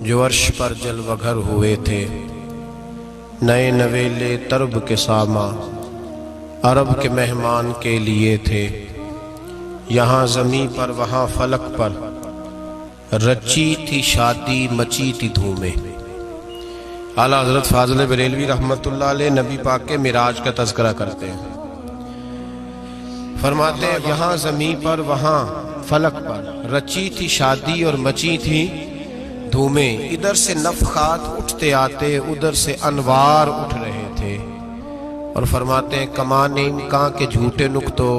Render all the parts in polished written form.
جو عرش پر جلوہ گر ہوئے تھے، نئے نویلے طرب کے ساما عرب کے مہمان کے لیے تھے۔ یہاں زمیں پر وہاں فلک پر رچی تھی شادی مچی تھی دھومیں۔ اعلیٰ حضرت فاضل بریلوی رحمۃ اللہ علیہ نبی پاک کے معراج کا تذکرہ کرتے ہیں، فرماتے ہیں یہاں زمیں پر وہاں فلک پر رچی تھی شادی اور مچی تھی دھومیں۔ ادھر سے نفخات اٹھتے آتے، ادھر سے انوار اٹھ رہے تھے۔ اور فرماتے ہیں کمان امکان کے جھوٹے نکتو،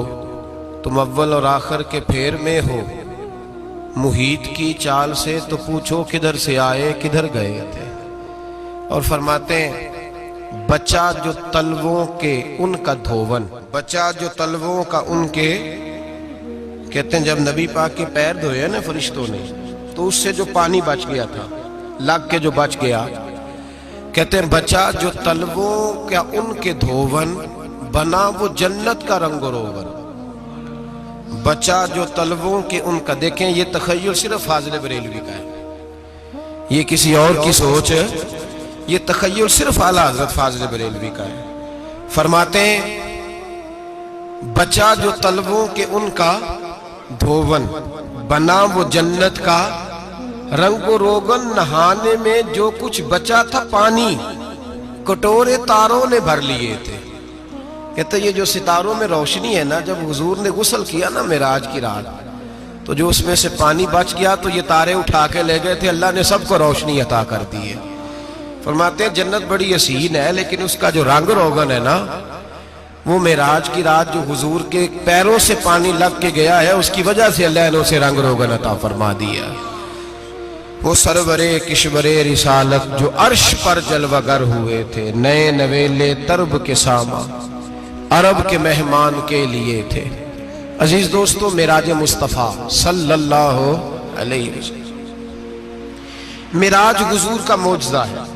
تم اول اور آخر کے پھیر میں ہو۔ محیط کی چال سے تو پوچھو کدھر سے آئے کدھر گئے تھے۔ اور فرماتے ہیں بچہ جو تلووں کے ان کا دھوون، بچہ جو تلووں کا ان کے، کہتے ہیں جب نبی پاک کے پیر دھوئے نا فرشتوں نے، تو اس سے جو پانی بچ گیا تھا، لگ کے جو بچ گیا، کہتے ہیں بچہ جو تلووں کا ان کے دھوون، بنا وہ جنت کا رنگ و روغن۔ بچہ جو تلووں کے ان کا، دیکھیں یہ تخیل صرف فاضل بریلوی کا ہے، یہ کسی اور کی سوچ ہے، یہ تخیل صرف اعلیٰ حضرت فاضل بریلوی کا ہے۔ فرماتے ہیں بچہ جو تلووں کے ان کا دھوون، بنا وہ جنت کا رنگ و روغن۔ نہانے میں جو کچھ بچا تھا پانی، کٹورے تاروں نے بھر لیے تھے۔ کہتے یہ جو ستاروں میں روشنی ہے نا، جب حضور نے غسل کیا نا معراج کی رات، تو جو اس میں سے پانی بچ گیا تو یہ تارے اٹھا کے لے گئے تھے، اللہ نے سب کو روشنی عطا کر دی ہے۔ فرماتے ہیں جنت بڑی حسین ہے، لیکن اس کا جو رنگ روغن ہے نا، وہ معراج کی رات جو حضور کے پیروں سے پانی لگ کے گیا ہے، اس کی وجہ سے اللہ نے اسے رنگ روغن عطا فرما دیا۔ وہ سرورے کشورے رسالت جو عرش پر جلوہ گر ہوئے تھے، نئے نویلے طرب کے ساما عرب کے مہمان کے لیے تھے۔ عزیز دوستو، معراج مصطفیٰ صلی اللہ علیہ وسلم، معراج حضور کا معجزہ ہے۔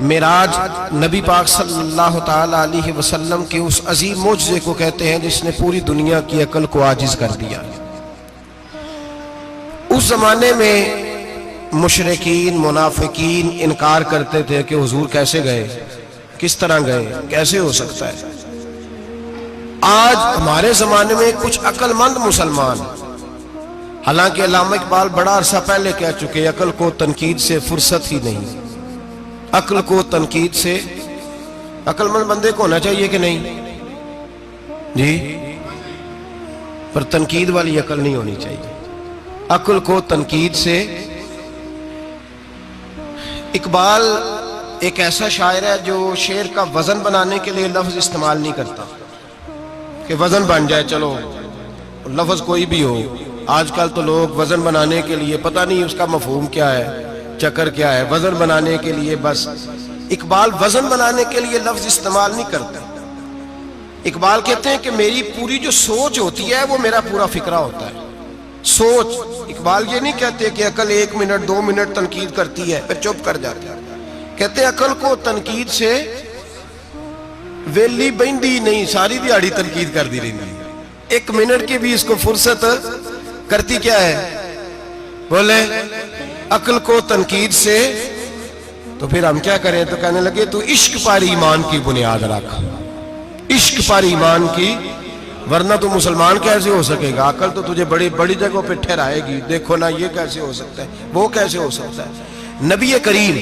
معراج نبی پاک صلی اللہ تعالی علیہ وسلم کے اس عظیم معجزے کو کہتے ہیں جس نے پوری دنیا کی عقل کو عاجز کر دیا۔ اس زمانے میں مشرکین منافقین انکار کرتے تھے کہ حضور کیسے گئے، کس طرح گئے، کیسے ہو سکتا ہے۔ آج ہمارے زمانے میں کچھ عقل مند مسلمان، حالانکہ علامہ اقبال بڑا عرصہ پہلے کہہ چکے عقل کو تنقید سے فرصت ہی نہیں۔ عقل کو تنقید سے، عقل مند بندے کو ہونا چاہیے کہ نہیں جی، پر تنقید والی عقل نہیں ہونی چاہیے۔ عقل کو تنقید سے، اقبال ایک ایسا شاعر ہے جو شعر کا وزن بنانے کے لیے لفظ استعمال نہیں کرتا کہ وزن بن جائے، چلو لفظ کوئی بھی ہو۔ آج کل تو لوگ وزن بنانے کے لیے پتہ نہیں اس کا مفہوم کیا ہے، چکر کیا ہے، وزن بنانے کے لیے بس۔ اقبال وزن بنانے کے لیے لفظ استعمال نہیں کرتا۔ اقبال کہتے ہیں کہ میری پوری جو سوچ ہوتی ہے وہ میرا پورا فکرہ ہوتا ہے۔ سوچ، اقبال یہ نہیں کہتے کہ عقل 1 منٹ 2 منٹ تنقید کرتی ہے پھر چپ کر جاتی ہے۔ کہتے ہیں عقل کو تنقید سے ویلی بہندی نہیں، ساری دیہڑی تنقید کر دی رہی، 1 منٹ کی بھی اس کو فرصت کرتی کیا ہے، بولے عقل کو تنقید سے۔ تو پھر ہم کیا کریں، تو کہنے لگے تو عشق پر ایمان کی بنیاد رکھ، عشق پر ایمان کی، ورنہ تو مسلمان کیسے ہو سکے گا، عقل تو تجھے بڑی بڑی جگہوں پہ ٹھہرائے گی، دیکھو نا یہ کیسے ہو سکتا ہے، وہ کیسے ہو سکتا ہے۔ نبی کریم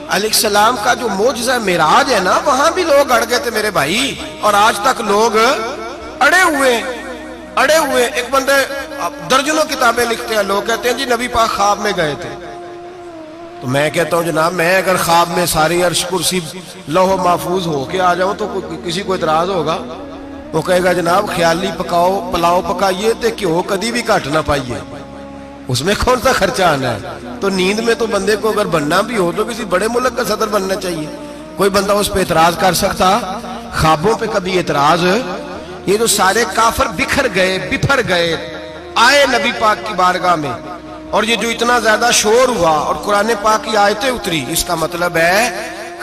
علیہ السلام کا جو معجزہ معراج ہے نا، وہاں بھی لوگ اڑ گئے تھے میرے بھائی، اور آج تک لوگ اڑے ہوئے۔ ایک بندے درجنوں کتابیں لکھتے ہیں، لوگ کہتے ہیں جی نبی پاک خواب میں گئے تھے۔ تو میں کہتا ہوں جناب، میں اگر خواب میں ساری عرش کرسی لوح محفوظ ہو کے آ جاؤں تو کسی کو اعتراض ہوگا؟ وہ کہے گا جناب خیالی پلاؤ پکائیے تے کیوں کدی بھی گھٹ نہ پائیے، اس میں کون سا خرچہ آنا ہے۔ تو نیند میں تو بندے کو اگر بننا بھی ہو تو کسی بڑے ملک کا صدر بننا چاہیے، کوئی بندہ اس پہ اعتراض کر سکتا؟ خوابوں پہ کبھی اعتراض؟ یہ جو سارے کافر بکھر گئے آئے نبی پاک کی بارگاہ میں، اور یہ جو اتنا زیادہ شور ہوا اور قرآن پاک کی آیتیں اتری، اس کا مطلب ہے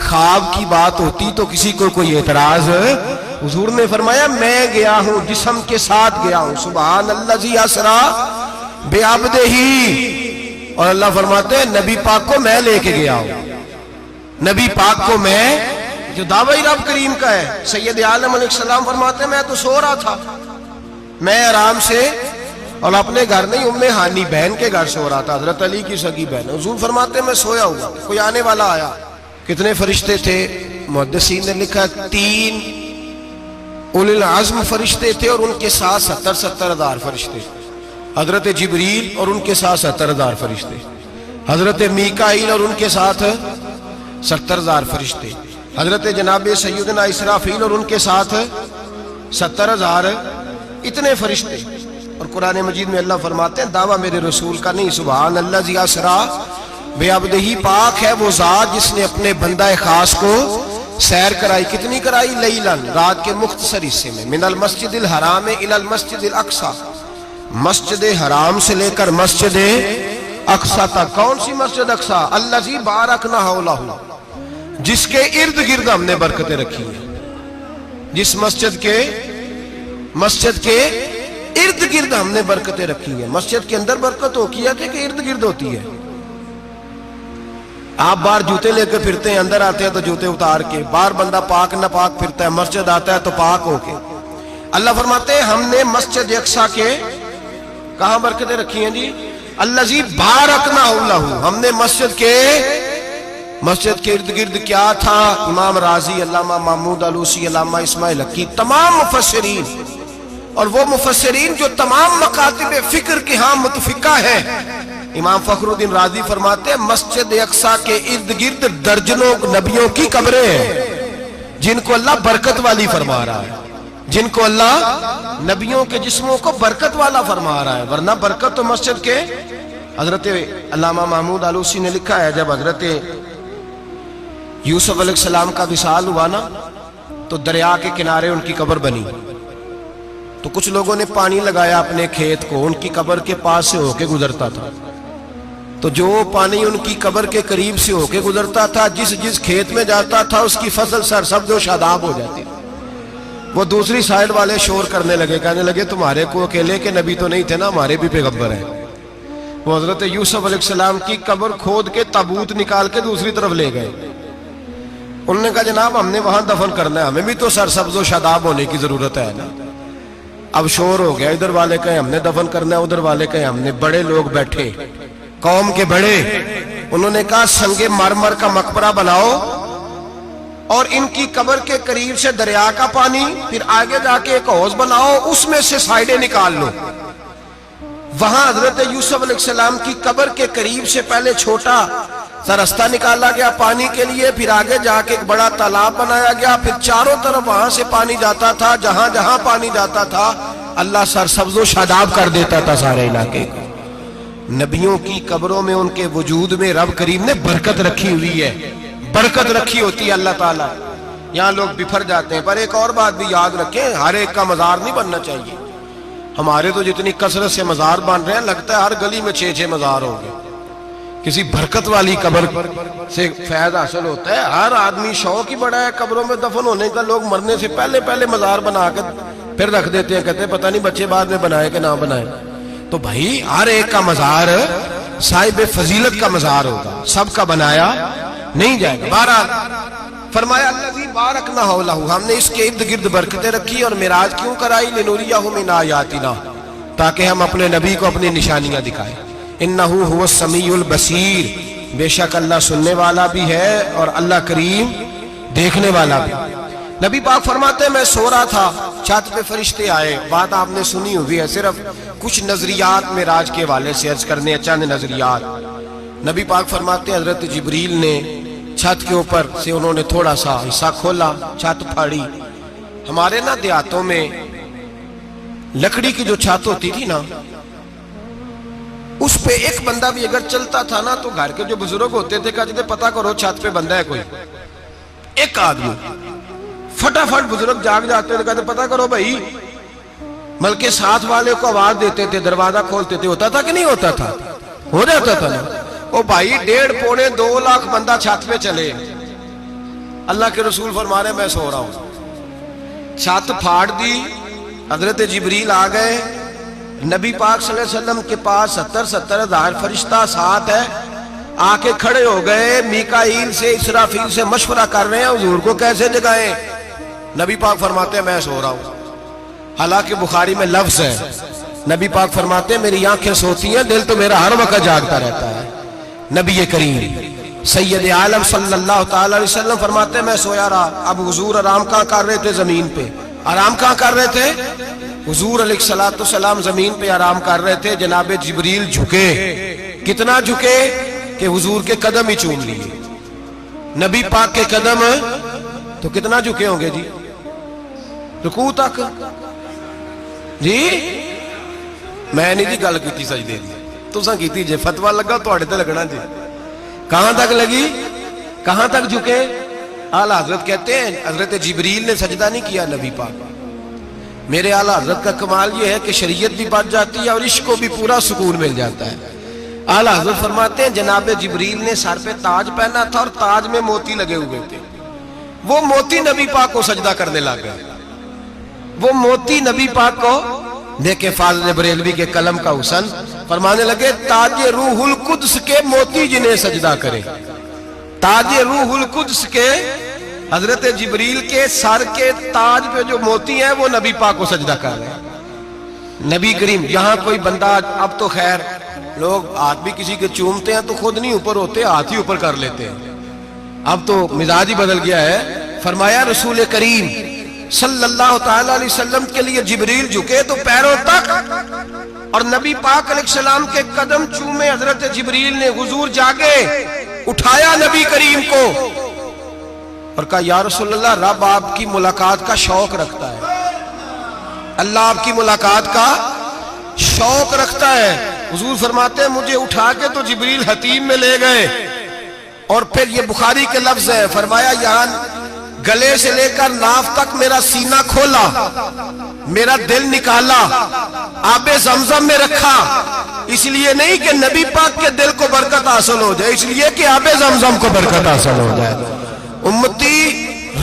خواب کی بات ہوتی تو کسی کو کوئی اعتراض؟ حضور نے فرمایا میں گیا ہوں، جسم کے ساتھ گیا ہوں، سبحان الذی اسریٰ بعبدہ اور اللہ فرماتے ہیں نبی پاک کو میں لے کے گیا ہوں. نبی پاک کو میں، جو دعوی رب کریم کا ہے. سید عالم علیہ السلام فرماتے ہیں میں تو سو رہا تھا، میں آرام سے، اور اپنے گھر نہیں، ام ہانی بہن کے گھر سو رہا تھا، حضرت علی کی سگی بہن. حضور فرماتے ہیں میں سویا ہوا، کوئی آنے والا آیا. کتنے فرشتے تھے؟ محدثین نے لکھا 3 اولی العزم فرشتے تھے، اور ان کے ساتھ 70,000 فرشتے. حضرت جبریل اور ان کے ساتھ 70,000 فرشتے، حضرت میکائیل اور ان کے ساتھ 70,000 فرشتے، حضرت جناب سیدنا اسرافیل اور ان کے ساتھ 70,000. اتنے فرشتے. اور قرآن مجید میں اللہ فرماتے ہیں دعویٰ میرے رسول کا نہیں، سبحان اللہ ذی اسرا بے عبدہی، پاک ہے وہ ذات جس نے اپنے بندہ خاص کو سیر کرائی. کتنی کرائی؟ لیلن، رات کے مختصر حصے میں. من المسجد الحرام الی المسجد الاقصی، مسجد حرام سے لے کر مسجد اقصی تک. کون سی مسجد اقصی؟ الذی بارکنا حولہ، جس کے ارد گرد ہم نے برکتیں رکھی ہیں. جس مسجد کے ارد گرد ہم نے برکتیں رکھی ہیں. مسجد کے اندر برکت ہوتی ہے کہ ارد گرد ہوتی ہے؟ آپ باہر جوتے لے کے پھرتے ہیں، اندر آتے ہیں تو جوتے اتار کے. باہر بندہ پاک نہ پاک پھرتا ہے، مسجد آتا ہے تو پاک ہو کے. اللہ فرماتے ہیں ہم نے مسجد اقصی کے کہاں برکتیں رکھی ہیں جی؟ الذی بارکنا حولہ، ہم نے مسجد کے ارد گرد کیا تھا؟ امام رازی، علامہ محمود آلوسی، علامہ اسماعیل حقی، تمام مفسرین، اور وہ مفسرین جو تمام مکاتب فکر کے ہاں متفقہ ہیں. امام فخر الدین رازی فرماتے ہیں مسجد اقصی کے ارد گرد درجنوں نبیوں کی قبریں ہیں جن کو اللہ برکت والی فرما رہا ہے، جن کو اللہ نبیوں کے جسموں کو برکت والا فرما رہا ہے. ورنہ برکت تو مسجد کے. حضرت علامہ محمود آلوسی نے لکھا ہے جب حضرت یوسف علیہ السلام کا وصال ہوا نا تو دریا کے کنارے ان کی قبر بنی. تو کچھ لوگوں نے پانی لگایا اپنے کھیت کو، ان کی قبر کے پاس سے ہو کے گزرتا تھا. تو جو پانی ان کی قبر کے قریب سے ہو کے گزرتا تھا، جس کھیت میں جاتا تھا اس کی فصل سرسبز و شاداب ہو جاتی. وہ دوسری سائیڈ والے شور کرنے لگے، کہنے لگے تمہارے کو اکیلے کے نبی تو نہیں تھے نا، ہمارے بھی پیغمبر ہیں. وہ حضرت یوسف علیہ السلام کی قبر کھود کے تابوت نکال کے دوسری طرف لے گئے. انہوں نے کہا جناب ہم نے وہاں دفن کرنا ہے، ہمیں بھی تو سرسبز و شاداب ہونے کی ضرورت ہے نا. اب شور ہو گیا، ادھر والے کہیں ہم نے دفن کرنا ہے، ادھر والے کہیں ہم نے. بڑے لوگ بیٹھے، قوم کے بڑے، انہوں نے کہا سنگ مرمر کا مقبرہ بناؤ اور ان کی قبر کے قریب سے دریا کا پانی، پھر آگے جا کے ایک حوض بناؤ، اس میں سے سائیڈیں نکال لو. وہاں حضرت یوسف علیہ السلام کی قبر کے قریب سے پہلے چھوٹا سا راستہ نکالا گیا پانی کے لیے، پھر آگے جا کے ایک بڑا تالاب بنایا گیا، پھر چاروں طرف وہاں سے پانی جاتا تھا. جہاں جہاں پانی جاتا تھا اللہ سرسبز و شاداب کر دیتا تھا سارے علاقے کو. نبیوں کی قبروں میں ان کے وجود میں رب کریم نے برکت رکھی ہوئی ہے، برکت رکھی ہوتی ہے اللہ تعالیٰ. یہاں لوگ بفر جاتے ہیں. پر ایک اور بات بھی یاد رکھیں، ہر ایک کا مزار نہیں بننا چاہیے. ہمارے تو جتنی کثرت سے مزار بن رہے ہیں لگتا ہے ہر گلی میں 6 مزار ہوں گے. کسی برکت والی قبر سے فیض حاصل ہوتا ہے. ہر آدمی شوق ہی بڑا ہے قبروں میں دفن ہونے کا. لوگ مرنے سے پہلے مزار بنا کے پھر رکھ دیتے ہیں، کہتے ہیں پتہ نہیں بچے بعد میں بنائے کہ نہ بنائے. تو بھائی ہر ایک کا مزار صاحب فضیلت کا مزار ہوگا، سب کا بنایا نہیں جائے گا. بہرحال فرمایا الذی بارکنا حولہ، ہم نے اس کے ارد گرد برکتیں رکھی. اور معراج کیوں کرائی؟ لنوریہ من آیاتنا، تاکہ ہم اپنے نبی کو اپنی نشانیاں دکھائیں. انہ هو السمیع البصیر، بے شک اللہ سننے والا بھی ہے اور اللہ کریم دیکھنے والا بھی. نبی پاک فرماتے ہیں میں سو رہا تھا، چھت پہ فرشتے آئے. بات آپ نے سنی ہوئی ہے، صرف کچھ نظریات معراج کے حوالے سے عرض کرنے، چند نظریات. نبی پاک فرماتے ہیں حضرت جبریل نے چھت کے اوپر سے انہوں نے تھوڑا سا حصہ کھولا، چھت پھاڑی. ہمارے نا دیہاتوں میں لکڑی کی جو چھت ہوتی تھی نا، اس پہ ایک بندہ بھی اگر چلتا تھا نا تو گھر کے جو بزرگ ہوتے تھے کہتے تھے پتہ کرو چھت پہ بندہ ہے کوئی. ایک آدمی فٹافٹ بزرگ جاگ جاتے تھے، کہتے پتہ کرو بھائی. بلکہ ساتھ والے کو آواز دیتے تھے، دروازہ کھولتے تھے. ہوتا تھا کہ نہیں ہوتا تھا؟ ہو جاتا تھا نا. او بھائی 1.5-2 لاکھ بندہ چھت پہ چلے. اللہ کے رسول فرما رہے میں سو رہا ہوں. چھت پھاڑ دی، حضرت جبریل آ گئے، نبی پاک صلی اللہ علیہ وسلم کے پاس 70 ہزار فرشتہ ساتھ ہے، آ کے کھڑے ہو گئے، میکائیل سے اسرافیل سے مشورہ کر رہے ہیں حضور کو کیسے جگائیں۔ نبی پاک فرماتے ہیں میں سو رہا ہوں، حالانکہ بخاری میں لفظ ہے، نبی پاک فرماتے ہیں میری آنکھیں سوتی ہیں، دل تو میرا ہر وقت جاگتا رہتا ہے۔ نبی کریم سید عالم صلی اللہ تعالی علیہ وسلم فرماتے ہیں میں سویا رہا۔ اب حضور آرام کہاں کر رہے تھے؟ زمین پہ۔ آرام کہاں کر رہے تھے؟ حضور علیہ السلام زمین پہ آرام کر رہے تھے، جناب جبریل جھکے، کتنا جھکے کہ حضور کے قدم ہی چوم لیے۔ نبی پاک کے قدم تو کتنا جھکے ہوں گے جی؟ رکوع تک جی؟ میں نہیں جی گل کی سجدے دی، تساں کیتی جے، فتویٰ لگا تواڈے تے لگنا جی۔ کہاں تک لگی؟ کہاں تک جھکے؟ اعلیٰ حضرت کہتے ہیں حضرت جبریل نے سجدہ نہیں کیا نبی پاک۔ میرے اعلیٰ حضرت کا کمال یہ ہے کہ شریعت بھی بچ جاتی ہے اور عشق کو بھی پورا سکون مل جاتا ہے۔ اعلیٰ حضرت فرماتے ہیں جناب جبریل نے سر پہ تاج پہنا تھا اور تاج میں موتی لگے ہوئے تھے، وہ موتی نبی پاک کو سجدہ کرنے لگ گئے، وہ موتی نبی پاک کو دیکھیں۔ فاضل بریلوی کے قلم کا حسن فرمانے لگے تاج روح القدس کے موتی جنہیں سجدہ کرے، تاج روح القدس کے حضرت جبریل کے سر کے تاج پہ جو موتی ہیں وہ نبی پاک کو سجدہ کر رہے ہیں۔ نبی کریم یہاں کوئی بندہ، اب تو خیر لوگ ہاتھ بھی کسی کے چومتے ہیں تو خود نہیں اوپر ہوتے، ہاتھ ہی اوپر کر لیتے ہیں، اب تو مزاج ہی بدل گیا ہے۔ فرمایا رسول کریم صلی اللہ تعالی علیہ وسلم کے لیے جبریل جھکے تو پیروں تک، اور نبی پاک علیہ السلام کے قدم چومے حضرت جبریل نے۔ حضور جاگے، اٹھایا نبی کریم کو اور کہا یا رسول اللہ، رب آپ کی ملاقات کا شوق رکھتا ہے، اللہ آپ کی ملاقات کا شوق رکھتا ہے۔ حضور فرماتے ہیں مجھے اٹھا کے تو جبریل حتیم میں لے گئے، اور پھر یہ بخاری کے لفظ ہے، فرمایا یہاں گلے سے لے کر ناف تک میرا سینہ کھولا، میرا دل نکالا، آب زمزم میں رکھا، اس لیے نہیں کہ نبی پاک کے دل کو برکت حاصل ہو جائے، اس لیے کہ آب زمزم کو برکت حاصل ہو جائے۔ امتی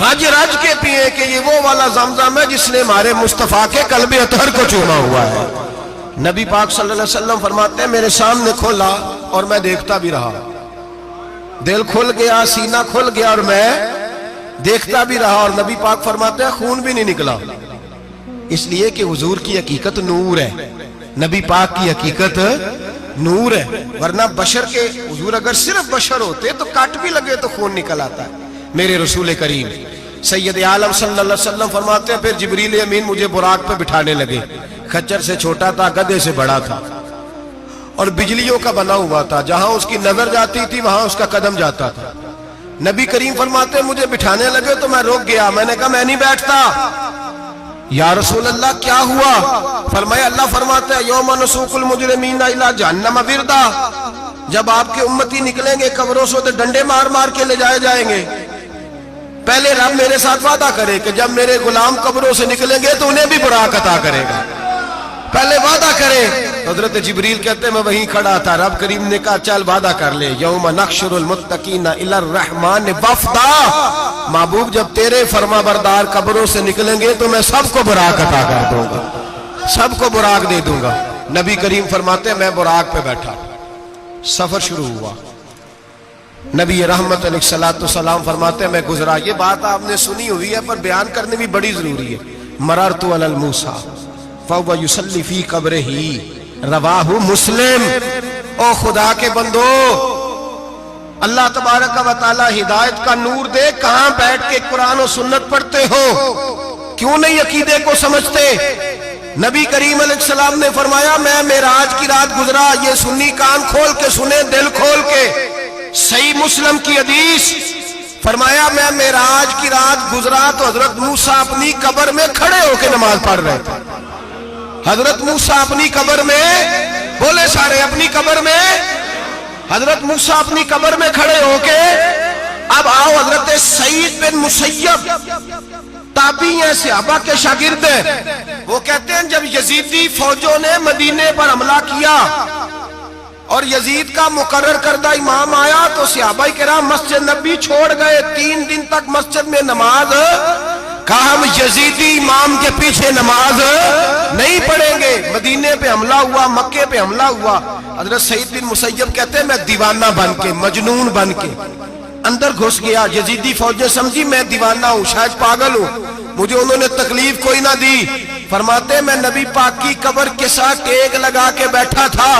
رج رج کے پیئے کہ یہ وہ والا زمزم ہے جس نے ہمارے مصطفیٰ کے قلب اطہر کو چوما ہوا ہے۔ نبی پاک صلی اللہ علیہ وسلم فرماتے ہیں میرے سامنے کھولا اور میں دیکھتا بھی رہا، دل کھل گیا، سینہ کھل گیا اور میں دیکھتا بھی رہا، اور نبی پاک فرماتے ہیں خون بھی نہیں نکلا، اس لیے کہ حضور کی حقیقت نور ہے، نبی پاک کی حقیقت نور ہے، ورنہ بشر کے حضور اگر صرف بشر ہوتے تو کٹ بھی لگے تو خون نکل آتا ہے۔ میرے رسول کریم سید عالم صلی اللہ علیہ وسلم فرماتے ہیں پھر جبریل امین مجھے براق پہ بٹھانے لگے، خچر سے چھوٹا تھا، گدھے سے بڑا تھا، اور بجلیوں کا بنا ہوا تھا، جہاں اس کی نظر جاتی تھی وہاں اس کا قدم جاتا تھا۔ نبی کریم فرماتے ہیں مجھے بٹھانے لگے تو میں رک گیا، میں نے کہا میں نہیں بیٹھتا۔ یا رسول اللہ کیا ہوا؟ فرمایا اللہ فرماتے ہیں یوم نسوق المجرمین الی جہنم وردا، جب آپ کے امتی نکلیں گے قبروں سے تو ڈنڈے مار مار کے لے جائے جائیں گے۔ پہلے رب میرے ساتھ وعدہ کرے کہ جب میرے غلام قبروں سے نکلیں گے تو انہیں بھی براق عطا کرے گا، پہلے وعدہ کرے۔ حضرت جبریل کہتے ہیں میں وہیں کھڑا تھا، رب کریم نے کہا چل وعدہ کر لے، یوم نحشر المتقین الی الرحمن وفدا، محبوب جب تیرے فرما بردار قبروں سے نکلیں گے تو میں سب کو براق عطا کر دوں گا، سب کو براق دے دوں گا۔ نبی کریم فرماتے ہیں میں براق پہ بیٹھا، سفر شروع ہوا، نبی رحمت علیہ السلام فرماتے ہیں میں گزرا۔ یہ بات آپ نے سنی ہوئی ہے پر بیان کرنے بھی بڑی ضروری ہے۔ مررت علی الموسیٰ فہو یصلی فی قبرہ، رواہ مسلم۔ او خدا کے بندو، اللہ تبارک و تعالی ہدایت کا نور دے، کہاں بیٹھ کے قرآن و سنت پڑھتے ہو؟ کیوں نہیں عقیدے کو سمجھتے؟ نبی کریم علیہ السلام نے فرمایا میں معراج کی رات گزرا، یہ سنی کان کھول کے سنے، دل کھول کے، صحیح مسلم کی حدیث، فرمایا میں معراج کی رات گزرا تو حضرت موسیٰ اپنی قبر میں کھڑے ہو کے نماز پڑھ رہے تھے۔ حضرت موسیٰ اپنی قبر میں، بولے سارے اپنی قبر میں، حضرت موسیٰ اپنی قبر میں کھڑے ہو کے۔ اب آؤ حضرت سعید بن مسیب تابعی ہیں، صحابہ کے شاگرد ہیں، وہ کہتے ہیں جب یزیدی فوجوں نے مدینے پر حملہ کیا اور یزید کا مقرر کردہ امام آیا تو صحابہ کرام مسجد نبی چھوڑ گئے، 3 دن تک مسجد میں نماز کہا ہم یزیدی امام کے پیچھے نماز نہیں پڑھیں گے. مدینے پہ حملہ ہوا, مکے پہ حملہ ہوا. حضرت سعید بن مسیب کہتے ہیں میں دیوانہ بن کے, مجنون بن کے اندر گھس گیا. یزیدی فوجیں سمجھی میں دیوانہ ہوں, شاید پاگل ہوں, مجھے انہوں نے تکلیف کوئی نہ دی. فرماتے میں نبی پاک کی قبر کے ساتھ ٹیک لگا کے بیٹھا تھا,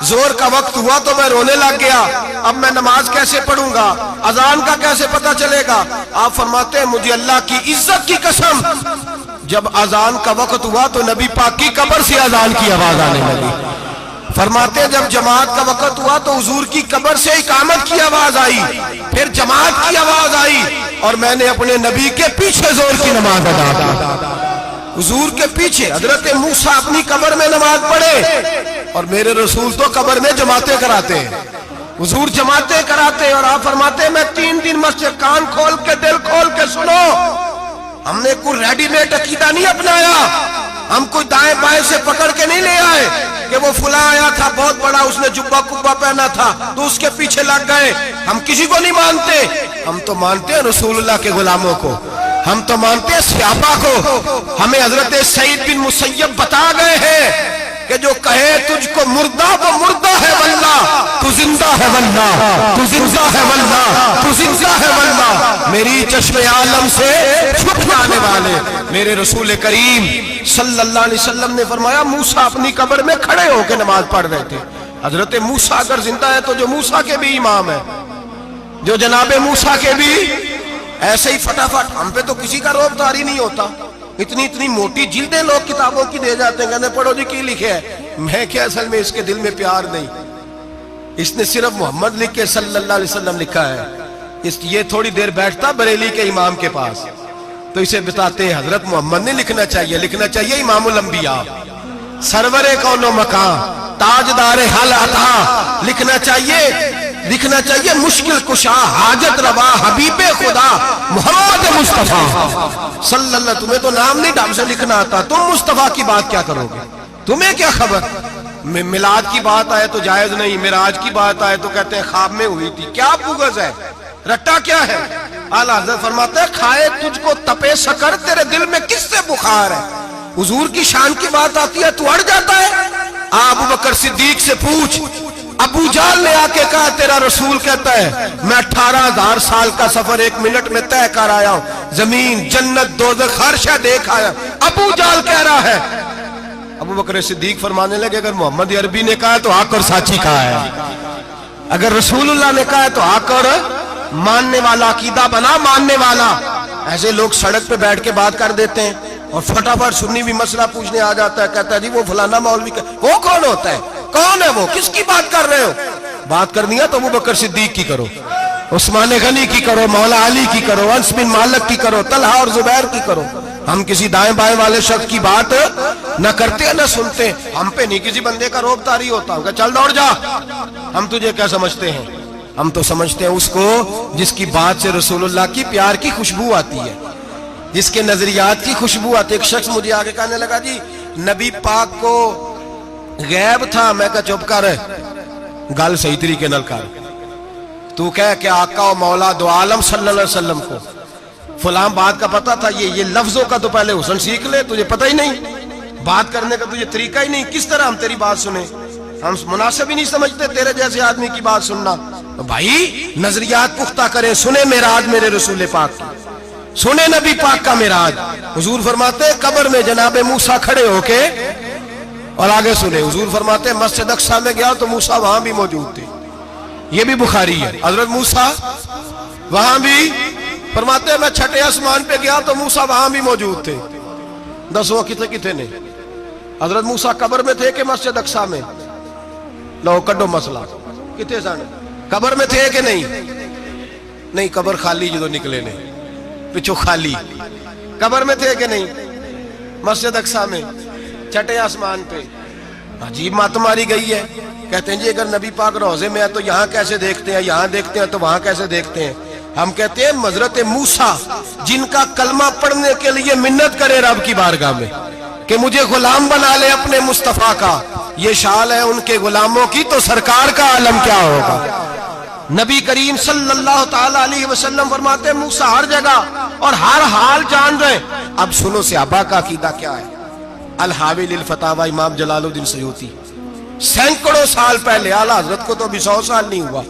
زور کا وقت ہوا تو میں رونے لگ گیا. اب میں نماز کیسے پڑھوں گا, اذان کا کیسے پتہ چلے گا. آپ فرماتے ہیں مجھے اللہ کی عزت کی قسم, جب اذان کا وقت ہوا تو نبی پاک کی قبر سے اذان کی آواز آنے لگی. فرماتے ہیں جب جماعت کا وقت ہوا تو حضور کی قبر سے اقامت کی آواز آئی, پھر جماعت کی آواز آئی, اور میں نے اپنے نبی کے پیچھے زور کی نماز ادا کی. حضور کے پیچھے حضرت موسیٰ اپنی قبر میں نماز پڑھے, اور میرے رسول تو قبر میں جماعتیں کراتے ہیں. حضور جماعتیں کراتے اور آپ فرماتے ہیں میں 3 دن مسجد, کان کھول کے دل کھول کے سنو, ہم نے کوئی ریڈی میڈ عقیدہ نہیں اپنایا, ہم کوئی دائیں بائیں سے پکڑ کے نہیں لے آئے کہ وہ فلاں آیا تھا بہت بڑا, اس نے جبہ کبہ پہنا تھا تو اس کے پیچھے لگ گئے. ہم کسی کو نہیں مانتے, ہم تو مانتے ہیں رسول اللہ کے غلاموں کو, ہم تو مانتے ہیں صحابہ کو. ہمیں حضرت سعید بن مسیب بتا گئے ہیں کہ جو کہے تجھ کو مردہ وہ مردہ ہے واللہ, تو زندہ ہے واللہ, تو زندہ ہے واللہ, تو زندہ ہے واللہ. میری چشم عالم سے چھپ جانے والے میرے رسول کریم صلی اللہ علیہ وسلم نے فرمایا موسیٰ اپنی قبر میں کھڑے ہو کے نماز پڑھ رہے تھے. حضرت موسیٰ اگر زندہ ہے تو جو موسیٰ کے بھی امام ہے, جو جناب موسیٰ کے بھی ایسے ہی فٹافٹ. ہم پہ تو کسی کا روب طاری نہیں ہوتا, اتنی اتنی موٹی جلدیں لوگ کتابوں کی دے جاتے ہیں, کہتے ہیں پڑھو جی کی لکھے ہے. میں کیا, اصل میں اس کے دل میں پیار نہیں, اس نے صرف محمد لکھ کے صلی اللہ علیہ وسلم لکھا ہے. یہ تھوڑی دیر بیٹھتا بریلی کے امام کے پاس تو اسے بتاتے ہیں حضرت محمد نے لکھنا چاہیے, لکھنا چاہیے امام الانبیاء, سرور کون و مکان, تاجدار حل عطا, لکھنا چاہیے مشکل کشا, حاجت روا, حبیب خدا محمد مصطفیٰ صلی اللہ علیہ وسلم. تمہیں تو نام نہیں ڈھنگ سے لکھنا آتا, تم مصطفیٰ کی بات کیا کرو گے, تمہیں کیا خبر. میلاد کی بات آئے تو جائز نہیں, معراج کی بات آئے تو کہتے ہیں خواب میں ہوئی تھی. کیا بغض ہے, رٹا کیا ہے. اعلیٰ حضرت فرماتے ہیں کھائے تجھ کو تپے سکر, تیرے دل میں کس سے بخار ہے. حضور کی شان کی بات آتی ہے تو اڑ جاتا ہے. ابو بکر صدیق سے پوچھ, ابو جہل نے آ کے کہا تیرا رسول کہتا ہے میں 18,000 سال کا سفر 1 منٹ میں طے کر آیا ہوں, زمین جنت دوزخ ہر شے دیکھ آیا. ابو جہل کہہ رہا ہے. ابو بکر صدیق فرمانے لگے اگر محمد عربی نے کہا تو حق اور سچی کہا ہے, اگر رسول اللہ نے کہا تو حق اور ماننے والا, عقیدہ بنا ماننے والا. ایسے لوگ سڑک پہ بیٹھ کے بات کر دیتے ہیں اور فٹافٹ سنی بھی مسئلہ پوچھنے آ جاتا ہے, کہتا ہے جی وہ فلانا مولوی, وہ کون ہوتا ہے, کون ہے وہ, کس کی بات کر رہے ہو. بات کرنی ہے تو ابو بکر صدیق کی کرو, عثمان غنی کی کرو, مولا علی کی کرو, انس بن مالک کی کرو, طلحہ اور زبیر کی کرو. ہم کسی دائیں بائیں والے شخص کی بات نہ کرتے نہ سنتے. ہم پہ نہیں کسی بندے کا روب طاری ہوتا, کہ چل دوڑ جا, ہم تجھے کیا سمجھتے ہیں. ہم تو سمجھتے ہیں اس کو جس کی بات سے رسول اللہ کی پیار کی خوشبو آتی ہے, جس کے نظریات کی خوشبو آتی ہے. ایک شخص مجھے آگے کہنے لگا جی نبی پاک کو غیب تھا. میں کہا چپ کر, گل صحیح طریقے نال کر. تو کہہ کہ آقا و مولا دو عالم صلی اللہ علیہ وسلم کو فلاں بات کا پتہ تھا, یہ لفظوں کا تو پہلے حسن سیکھ لے, تجھے پتہ ہی نہیں, بات کرنے کا تجھے طریقہ ہی نہیں, کس طرح ہم تیری بات سنیں. ہم مناسب ہی نہیں سمجھتے تیرے جیسے آدمی کی بات سننا. بھائی نظریات پختہ کریں, سنیں معراج میرے رسول پاک کی, سنیں نبی پاک کا معراج. حضور فرماتے قبر میں جناب موسیٰ کھڑے ہو کے, اور آگے سنیں حضور فرماتے مسجد اقصی میں گیا تو موسیٰ وہاں بھی موجود تھے. یہ بھی بخاری ہے. حضرت موسیٰ وہاں بھی, فرماتے میں 6 آسمان پہ گیا تو موسیٰ وہاں بھی موجود تھے. دسو کتنے نے حضرت موسیٰ قبر میں تھے کہ مسجد اقصی میں؟ لو کڈو مسئلہ, کتنے سن قبر میں تھے کہ نہیں, قبر خالی جدو نکلے نے پچھو خالی, قبر میں تھے کہ نہیں, مسجد اقصی میں 6 آسمان پہ. عجیب مات ماری گئی ہے. کہتے ہیں جی اگر نبی پاک روضے میں ہے تو یہاں کیسے دیکھتے ہیں, یہاں دیکھتے ہیں تو وہاں کیسے دیکھتے ہیں. ہم کہتے ہیں حضرت موسیٰ جن کا کلمہ پڑھنے کے لیے منت کرے رب کی بارگاہ میں کہ مجھے غلام بنا لے اپنے مصطفیٰ کا, یہ شان ہے ان کے غلاموں کی, تو سرکار کا عالم کیا ہوگا. نبی کریم صلی اللہ تعالی علیہ وسلم فرماتے ہیں موسیٰ ہر جگہ اور ہر حال جان رہے. اب سنو صحابہ کا عقیدہ کیا ہے. الحاوی للفتاوی امام جلال الدین سیوطی سینکڑوں سال پہلے، اعلیٰ حضرت کو تو ابھی 100 سال نہیں ہوا،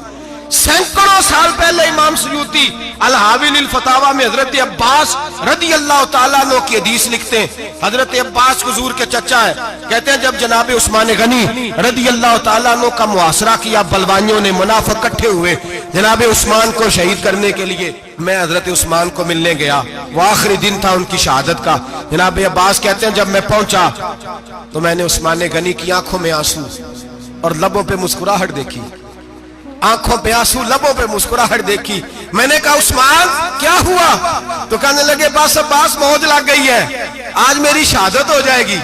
سینکڑوں سال پہلے امام سیوطی الحاوی للفتاوی میں حضرت عباس رضی اللہ تعالیٰ عنہ کی حدیث لکھتے ہیں. حضرت عباس حضور کے چچا ہے، کہتے ہیں جب جناب عثمان غنی رضی اللہ تعالیٰ عنہ کا محاصرہ کیا، بلوانیوں نے منافق اکٹھے ہوئے جناب عثمان کو شہید کرنے کے لیے، میں حضرت عثمان کو ملنے گیا، وہ آخری دن تھا ان کی شہادت کا. جناب عباس کہتے ہیں جب میں پہنچا تو میں نے عثمان غنی کی آنکھوں میں آنسو اور لبوں پہ مسکراہٹ دیکھی، آنکھوں پہ آنسو لبوں پہ مسکراہٹ دیکھی. میں نے کہا عثمان کیا ہوا؟ تو کہنے لگے بس عباس موج لگ گئی ہے، آج میری شہادت ہو جائے گی.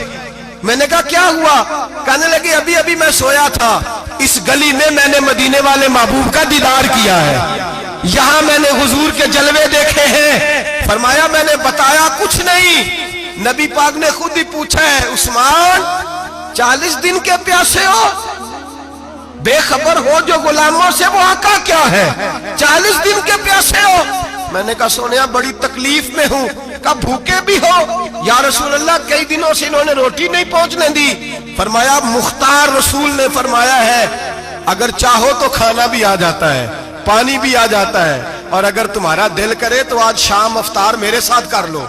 میں نے کہا کیا ہوا؟ کہنے لگے ابھی ابھی میں سویا تھا، اس گلی میں میں نے مدینے والے محبوب کا دیدار کیا ہے، یہاں میں نے حضور کے جلوے دیکھے ہیں. فرمایا میں نے بتایا کچھ نہیں. نبی پاک نے خود ہی پوچھا ہے عثمان 40 دن کے پیاسے ہو؟ بے خبر ہو جو غلاموں سے، وہ آقا کیا ہے؟ 40 دن کے پیاسے ہو؟ میں نے کہا سونیا بڑی تکلیف میں ہوں. کہا بھوکے بھی ہو؟ یا رسول اللہ کئی دنوں سے انہوں نے روٹی نہیں پہنچنے دی. فرمایا مختار رسول نے فرمایا ہے اگر چاہو تو کھانا بھی آ جاتا ہے، پانی بھی آ جاتا ہے، اور اگر تمہارا دل کرے تو آج شام افطار میرے ساتھ کر لو،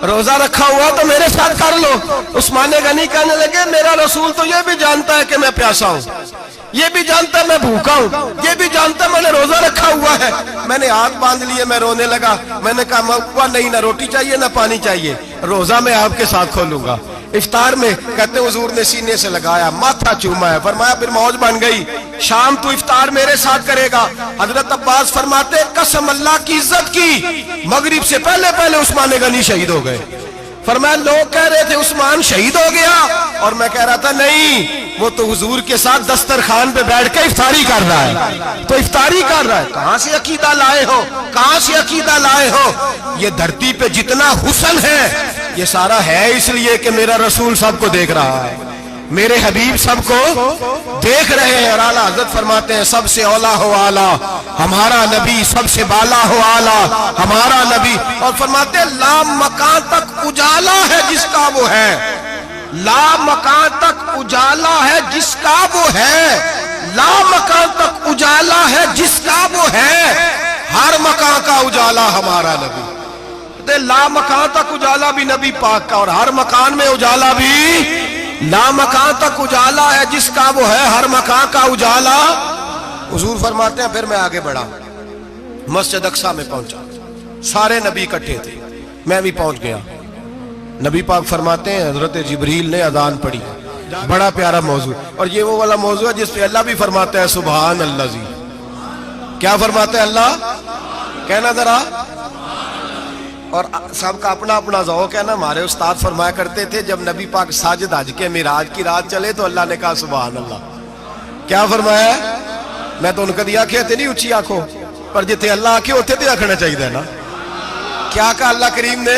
روزہ رکھا ہوا تو میرے ساتھ کر لو. عثمان غنی کہنے لگے میرا رسول تو یہ بھی جانتا ہے کہ میں پیاسا ہوں، یہ بھی جانتا ہے میں بھوکا ہوں، یہ بھی جانتا ہے میں نے روزہ رکھا ہوا ہے. میں نے ہاتھ باندھ لیے، میں رونے لگا. میں نے کہا موا نہیں، نہ روٹی چاہیے نہ پانی چاہیے، روزہ میں آپ کے ساتھ کھولوں گا. افطار میں کہتے حضور نے سینے سے لگایا، ماتھا چوما ہے، فرمایا پھر موج بن گئی، شام تو افطار میرے ساتھ کرے گا. حضرت عباس فرماتے قسم اللہ کی عزت کی مغرب سے پہلے پہلے عثمان غنی شہید ہو گئے. فرمایا لوگ کہہ رہے تھے عثمان شہید ہو گیا، اور میں کہہ رہا تھا نہیں، وہ تو حضور کے ساتھ دسترخوان پہ بیٹھ کے افطاری کر رہا ہے، تو افطاری کر رہا ہے. کہاں سے عقیدہ لائے ہو؟ کہاں سے عقیدہ لائے ہو؟ یہ دھرتی پہ جتنا حسن ہے یہ سارا ہے اس لیے کہ میرا رسول سب کو دیکھ رہا ہے، میرے حبیب سب کو دیکھ رہے ہیں. اور اعلیٰ حضرت فرماتے ہیں سب سے اولا ہو اعلیٰ ہمارا نبی، سب سے بالا ہو اعلیٰ ہمارا نبی. اور فرماتے ہیں لا مکان تک اجالا ہے جس کا وہ ہے، لا مکان تک اجالا ہے جس کا وہ ہے، لا مکان تک اجالا ہے جس کا وہ ہے، ہر مکان کا اجالا ہمارا نبی. لا مکان تک اجالا بھی نبی پاک کا، اور ہر مکان میں اجالا بھی لا مکان تک اجالا ہے جس کا وہ ہے، ہر مکان کا اجالا. حضور فرماتے ہیں پھر میں آگے بڑھا، مسجد اقصی میں پہنچا، سارے نبی اکٹھے تھے، میں بھی پہنچ گیا. نبی پاک فرماتے ہیں حضرت جبریل نے اذان پڑھی، بڑا پیارا موضوع، اور یہ وہ والا موضوع ہے جس پہ اللہ بھی فرماتا ہے سبحان اللہ زی. کیا فرماتا ہے اللہ؟ کہنا ذرا. اور سب کا اپنا اپنا ذوق ہے نا. ہمارے استاد فرمایا کرتے تھے جب نبی پاک ساجد حج کے معراج کی رات چلے تو اللہ نے کہا سبحان اللہ. کیا فرمایا؟ میں تو ان کا دیا کہتے نہیں اچھی آنکھوں پر جتنے اللہ آنکھیں ہوتے تھے آنکھنا چاہیے نا. کیا کہا اللہ کریم نے؟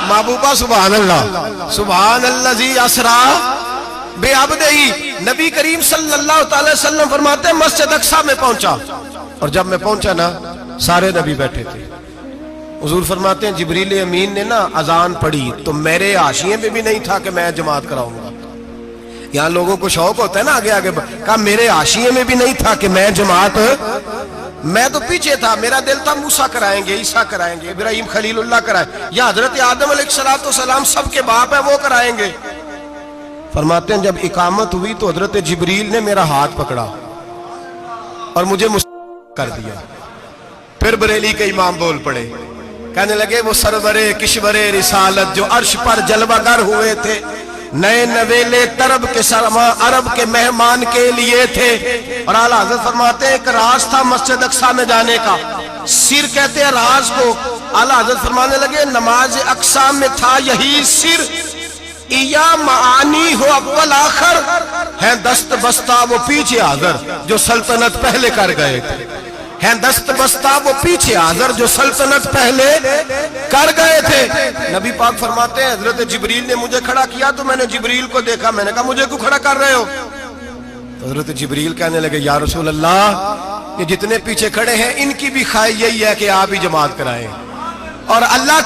محبوبہ سبحان اللہ، سبحان اللہ زی اسرا بے عبدہی. نبی کریم صلی اللہ تعالی وسلم فرماتے ہیں مسجد اقصی میں پہنچا، اور جب میں پہنچا نا سارے نبی بیٹھے تھے. حضور فرماتے ہیں جبریل امین نے نا اذان پڑھی تو میرے حاشیے میں بھی نہیں تھا کہ میں جماعت کراؤں گا. یہاں لوگوں کو شوق ہوتا ہے نا آگے آگے، کہا میرے حاشیے میں بھی نہیں تھا کہ میں جماعت، میں تو پیچھے تھا. میرا دل تھا موسیٰ کرائیں گے، عیسیٰ کرائیں گے، ابراہیم خلیل اللہ کرائیں، یا حضرت آدم علیہ السلام سب کے باپ ہے وہ کرائیں گے. فرماتے ہیں جب اقامت ہوئی تو حضرت جبریل نے میرا ہاتھ پکڑا اور مجھے کر دیا. پھر بریلی کے امام بول پڑے، کہنے لگے وہ سرورے کشورے رسالت جو عرش پر جلوہ گر ہوئے تھے، نئے نویلے طرب کے سرما عرب کے مہمان کے لیے تھے. اور اعلیٰ حضرت فرماتے ہیں ایک راز تھا مسجد اقصی میں جانے کا، سر کہتے ہیں راز کو. اعلیٰ حضرت فرمانے لگے نماز اقصی میں تھا یہی سر، یا معانی ہو اول آخر، ہیں دست بستہ وہ پیچھے حاضر جو سلطنت پہلے کر گئے تھے، ہیں دست بستہ وہ پیچھے حاضر جو سلطنت پہلے کر گئے تھے. نبی پاک فرماتے ہیں حضرت جبریل نے مجھے کھڑا کیا تو میں نے جبریل کو دیکھا، میں نے کہا مجھے کیوں کھڑا کر رہے ہو؟ حضرت جبریل کہنے لگے یا رسول اللہ یہ جتنے پیچھے کھڑے ہیں ان کی بھی خواہش یہی ہے کہ آپ ہی جماعت کرائیں، اور اللہ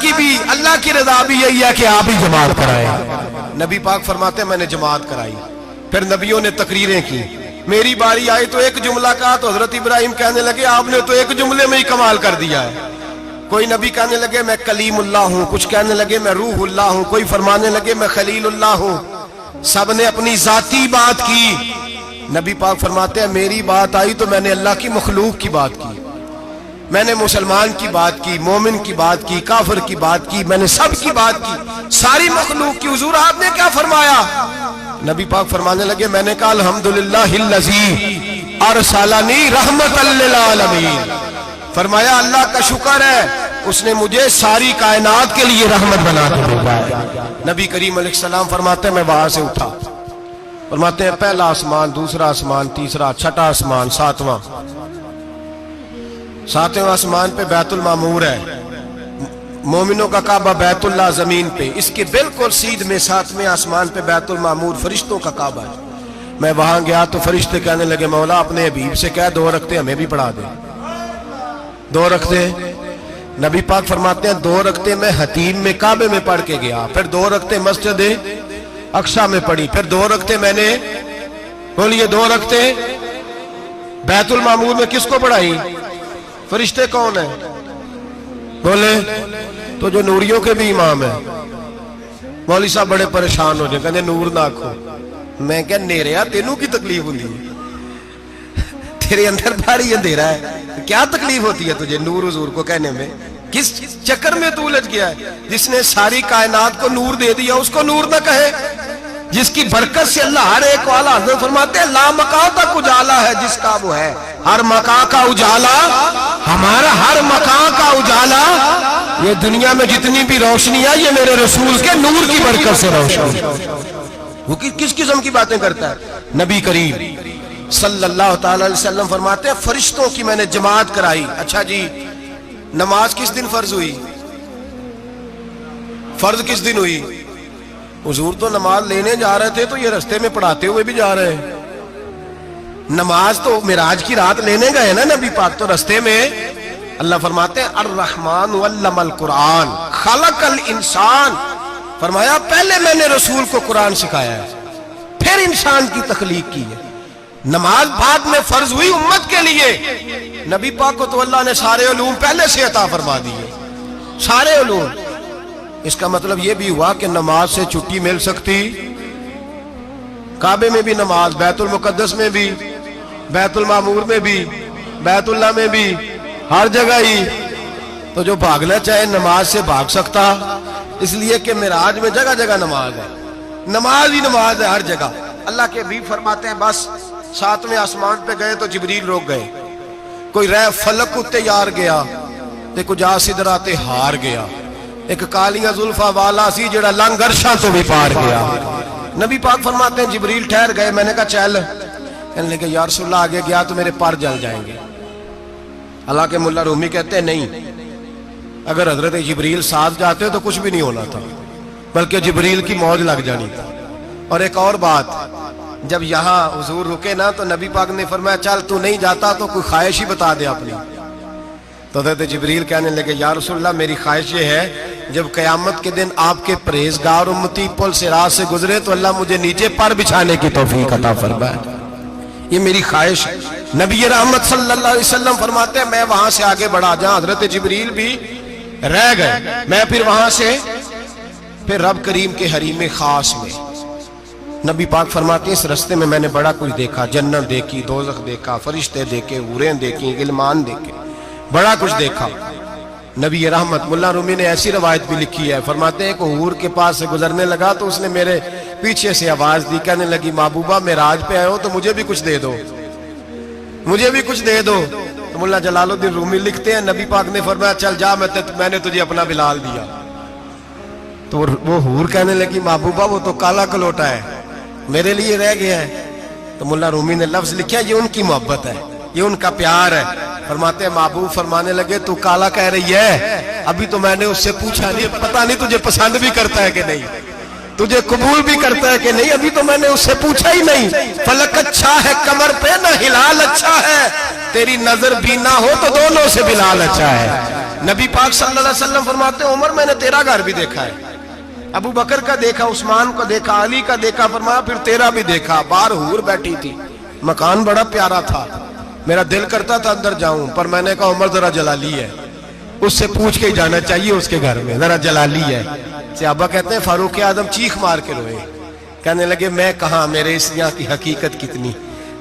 کی رضا بھی یہی ہے کہ آپ ہی جماعت کرائیں۔ نبی پاک فرماتے ہیں میں نے جماعت کرائی، پھر نبیوں نے تقریریں کی، میری باری آئی تو ایک جملہ کہا تو حضرت ابراہیم کہنے لگے آپ نے تو ایک جملے میں ہی کمال کر دیا ہے۔ کوئی نبی کہنے لگے میں کلیم اللہ ہوں، کچھ کہنے لگے میں روح اللہ ہوں، کوئی فرمانے لگے میں خلیل اللہ ہوں، سب نے اپنی ذاتی بات کی۔ نبی پاک فرماتے ہیں میری بات آئی تو میں نے اللہ کی مخلوق کی بات کی، میں نے مسلمان کی بات کی، مومن کی بات کی، کافر کی بات کی، میں نے سب کی بات کی، ساری مخلوق کی۔ حضور آپ نے کیا فرمایا؟ نبی پاک فرمانے لگے میں نے کہا الحمدللہ الذی ارسلنی رحمۃ للعالمین، فرمایا اللہ کا شکر ہے اس نے مجھے ساری کائنات کے لیے رحمت بنا کے بھیجا ہے۔ نبی کریم علیہ السلام فرماتے ہیں میں وہاں سے اٹھا، فرماتے ہیں پہلا آسمان، دوسرا آسمان، تیسرا، چھٹا آسمان، ساتواں آسمان پہ بیت المعمور ہے، مومنوں کا کعبہ بیت اللہ زمین پہ، اس کے بالکل سیدھ میں ساتویں آسمان پہ بیت المعمور فرشتوں کا کعبہ ہے۔ میں وہاں گیا تو فرشتے کہنے لگے مولا اپنے حبیب سے کہہ 2 رکعتیں ہمیں بھی پڑھا دے، 2 رکعتیں۔ نبی پاک فرماتے ہیں 2 رکعتیں میں حتیم میں کعبے میں پڑھ کے گیا، پھر 2 رکعتیں مسجد اقصی میں پڑھی، پھر 2 رکعتیں میں نے بولیے 2 رکعتیں بیت المعمور میں کس کو پڑھائی؟ فرشتے کون ہیں بولے؟ تو جو نوریوں کے بھی امام ہیں۔ مولوی صاحب بڑے پریشان ہو جائے، کہتے نور نہ آکھو۔ میں کہ نیریا تینوں کی تکلیف ہوتی ہے، تیرے اندر بھاری اندھیرا ہے، کیا تکلیف ہوتی ہے تجھے نور حضور کو کہنے میں؟ کس چکر میں تو الجھ گیا ہے؟ جس نے ساری کائنات کو نور دے دیا اس کو نور نہ کہے؟ جس کی برکت سے اللہ ہر ایک والا، حضرت فرماتے ہیں لا مکان تک اجالا ہے جس کا وہ ہے، ہر مکان کا اجالا ہمارا، ہر مکان کا اجالا، یہ دنیا میں جتنی بھی روشنی ہے یہ میرے رسول کے نور کی برکت سے روشنی۔ وہ کس قسم کی باتیں کرتا ہے؟ نبی کریم صلی اللہ تعالی علیہ وسلم فرماتے ہیں فرشتوں کی میں نے جماعت کرائی۔ اچھا جی نماز کس دن فرض ہوئی؟ فرض کس دن ہوئی؟ حضور تو نماز لینے جا رہے تھے تو یہ رستے میں پڑھاتے ہوئے بھی جا رہے ہیں۔ نماز تو معراج کی رات لینے گئے نا نبی پاک، تو رستے میں اللہ فرماتے ہیں الرحمن علم القرآن خلق الانسان، فرمایا پہلے میں نے رسول کو قرآن سکھایا ہے پھر انسان کی تخلیق کی ہے۔ نماز بعد میں فرض ہوئی امت کے لیے، نبی پاک کو تو اللہ نے سارے علوم پہلے سے عطا فرما دیے، سارے علوم۔ اس کا مطلب یہ بھی ہوا کہ نماز سے چھٹی مل سکتی، کعبے میں بھی نماز، بیت المقدس میں بھی، بیت المعمور میں بھی، بیت اللہ میں بھی، ہر جگہ ہی۔ تو جو بھاگنا چاہے نماز سے بھاگ سکتا، اس لیے کہ معراج میں جگہ جگہ نماز ہے، نماز ہی نماز ہے ہر جگہ۔ اللہ کے حبیب فرماتے ہیں بس 7ویں آسمان پہ گئے تو جبریل روک گئے، کوئی رہ فلک کو تیار گیا تے کچھ جا سدرات ہار گیا، ایک کالیاں زلفا والا سی جڑا لنگ عرشاں تو بھی پار گیا۔ نبی پاک فرماتے ہیں جبریل ٹھہر گئے، میں نے کہا چل، کہنے لگے یا رسول اللہ آگے گیا تو میرے پر جل جائیں گے۔ حالانکہ ملا رومی کہتے ہیں نہیں، اگر حضرت جبریل ساتھ جاتے تو کچھ بھی نہیں ہونا تھا، بلکہ جبریل کی موج لگ جانی تھی۔ اور ایک اور بات، جب یہاں حضور رکے نا تو نبی پاک نے فرمایا چل تو نہیں جاتا تو کوئی خواہش ہی بتا دے اپنی۔ تو حضرت جبریل کہنے لگے یا رسول اللہ میری خواہش یہ ہے جب قیامت کے دن آپ کے پرہیزگار امتی پل صراط سے گزرے تو اللہ مجھے نیچے پر بچھانے کی توفیق عطا فرمائے، یہ میری خواہش ہے۔ نبی رحمت صلی اللہ علیہ وسلم فرماتے ہیں میں وہاں سے آگے بڑھا جہاں حضرت جبریل بھی رہ گئے، میں پھر وہاں سے پھر رب کریم کے حریم خاص میں۔ نبی پاک فرماتے ہیں اس رستے میں نے بڑا کچھ دیکھا، جنت دیکھی، دوزخ دیکھا، فرشتے دیکھے، حوریں دیکھی، غلمان دیکھے، بڑا کچھ دیکھا۔ نبی رحمت ملا رومی نے ایسی روایت بھی لکھی ہے، فرماتے ہیں کہ حور کے پاس سے گزرنے لگا تو اس نے میرے پیچھے سے آواز دی، کہنے لگی محبوبہ معراج پہ آئے ہو تو مجھے بھی کچھ دے دو، مجھے بھی کچھ دے دو۔ تو ملا جلال الدین رومی لکھتے ہیں نبی پاک نے فرمایا چل جا میں نے تجھے اپنا بلال دیا۔ تو وہ حور کہنے لگی محبوبہ وہ تو کالا کلوٹا ہے، میرے لیے رہ گیا ہے۔ تو ملا رومی نے لفظ لکھا یہ ان کی محبت ہے، یہ ان کا پیار ہے۔ فرماتے ہیں محبوب فرمانے لگے تو کالا کہہ رہی ہے، ابھی تو میں نے اس سے پوچھا نہیں، پتہ نہیں تجھے پسند بھی کرتا ہے کہ نہیں، تجھے قبول بھی کرتا ہے کہ نہیں، ابھی تو میں نے اس سے پوچھا ہی نہیں۔ فلک اچھا ہے کمر پہ نہ ہلال اچھا ہے، تیری نظر بھی نہ ہو تو دونوں سے بلال اچھا ہے۔ نبی پاک صلی اللہ علیہ وسلم فرماتے ہیں عمر میں نے تیرا گھر بھی دیکھا ہے، ابو بکر کا دیکھا، عثمان کو دیکھا، علی کا دیکھا، فرمایا پھر تیرا بھی دیکھا، باہر حور بیٹھی تھی، مکان بڑا پیارا تھا، میرا دل کرتا تھا اندر جاؤں، پر میں نے کہا عمر ذرا جلالی ہے، اس سے پوچھ کے جانا چاہیے اس کے گھر میں، ذرا جلالی ہے۔ صحابہ کہتے ہیں فاروق اعظم چیخ مار کے روئے، کہنے لگے میں کہاں، میرے اس یہاں کی حقیقت کتنی،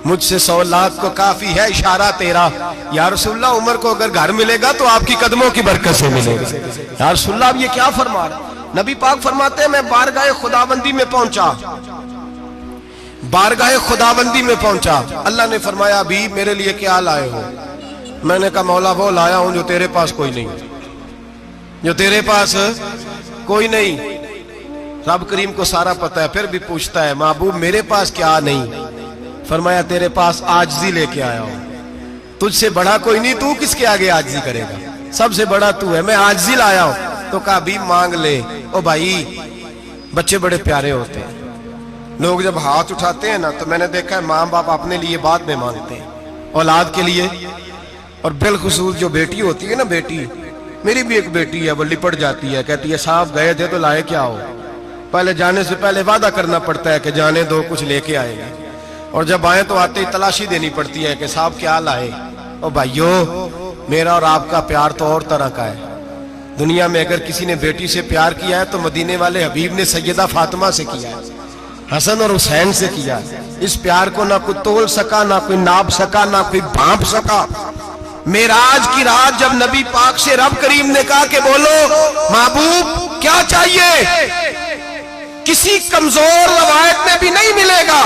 مجھ سے 100 لاکھ کو کافی ہے اشارہ تیرا، یا رسول اللہ عمر کو اگر گھر ملے گا تو آپ کی قدموں کی برکت سے ملے گا۔ یا رسول اللہ اب یہ کیا فرما رہا؟ نبی پاک فرماتے ہیں میں بارگاہ خداوندی میں پہنچا، بارگاہ خداوندی میں پہنچا، اللہ نے فرمایا ابھی میرے لیے کیا لائے ہو؟ میں نے کہا مولا وہ لایا ہوں جو تیرے پاس کوئی نہیں، جو تیرے پاس کوئی نہیں۔ رب کریم کو سارا پتہ ہے، پھر بھی پوچھتا ہے محبوب میرے پاس کیا نہیں؟ فرمایا تیرے پاس عاجزی لے کے آیا ہوں، تجھ سے بڑا کوئی نہیں، تو کس کے آگے عاجزی کرے گا، سب سے بڑا تو ہے، میں عاجزی لایا ہوں۔ تو کہا بھی مانگ لے۔ او بھائی بچے بڑے پیارے ہوتے ہیں، لوگ جب ہاتھ اٹھاتے ہیں نا تو میں نے دیکھا ہے ماں باپ اپنے لیے بعد میں مانگتے ہیں، اولاد کے لیے، اور بالخصوص جو بیٹی ہوتی ہے نا، بیٹی میری بھی ایک بیٹی ہے، وہ لپٹ جاتی ہے، کہتی ہے صاحب گئے تھے تو لائے کیا ہو؟ پہلے جانے سے پہلے وعدہ کرنا پڑتا ہے کہ جانے دو کچھ لے کے آئے گا، اور جب آئے تو آتے ہی تلاشی دینی پڑتی ہے کہ صاحب کیا لائے۔ او بھائیو میرا اور آپ کا پیار تو اور طرح کا ہے، دنیا میں اگر کسی نے بیٹی سے پیار کیا ہے تو مدینے والے حبیب نے سیدہ فاطمہ سے کیا ہے، حسن اور حسین سے کیا ہے۔ اس پیار کو نہ کوئی تول سکا، نہ کوئی ناپ سکا، نہ کوئی بھانپ سکا۔ معراج کی رات جب نبی پاک سے رب کریم نے کہا کہ بولو محبوب کیا چاہیے، کسی کمزور روایت میں بھی نہیں ملے گا